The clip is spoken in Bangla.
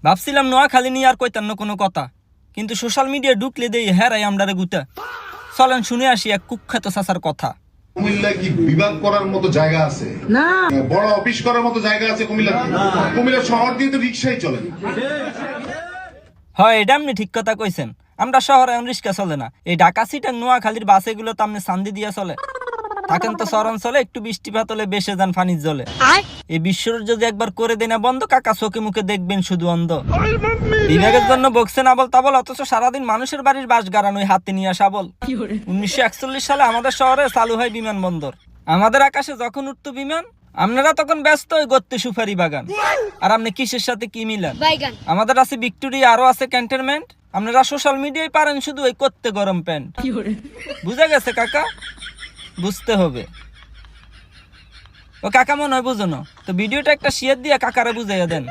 ভাবছিলাম নোয়াখালী নিয়ে আর কইতাম না কোনো কথা, কিন্তু সোশ্যাল মিডিয়ায় ঢুকলে দেই হেরাই আমরারে গুতা। চলেন শুনে আসি এক কুখ্যাত চাচার কথা। কুমিল্লায় কি বিভাগ করার মতো জায়গা আছে? না। বড় অফিস করার মতো জায়গা আছে কুমিল্লাতে? কুমিল্লা শহর দিয়ে তো রিক্সাই চলে না। হয়, এটা আপনি ঠিক কথা কইছেন। আমরা শহরে এখন রিক্সা চলে না, এই ঢাকা সিটার নোয়াখালীর বাসেগুলো তো আপনি সান্দি দিয়া চলে। থাকেন তো শহর অঞ্চলে, একটু বৃষ্টিপাত হলে বেসে যান ফানির জলে। এই বিশ্বর যদি একবার করে দেয় না বন্ধ, কাকা চোখে মুখে দেখবেন শুধু অন্ধ। বিভাগের জন্য বকছেন আবল তাবল, অথচ সারাদিন মানুষের বাড়ির বাস গাড়ানো হাতে নিয়ে সাবল। 1941 সালে আমাদের শহরে চালু হয় বিমানবন্দর। আমাদের আকাশে যখন উঠতো বিমান, আপনারা তখন ব্যস্ত ওই গত্তে সুপারি বাগান। আর আপনি কিসের সাথে কি মিলান? আমাদের আছে ভিক্টোরিয়া, আরো আছে ক্যান্টনমেন্ট। আপনারা সোশ্যাল মিডিয়ায় পারেন শুধু ওই করতে গরম প্যান্ট। বুঝা গেছে কাকা? বুঝতে হবে। ও কাকা মনে হয় বুঝো না, তো ভিডিওটা একটা শেয়ার দিয়ে কাকারে বুঝাইয়া দেন।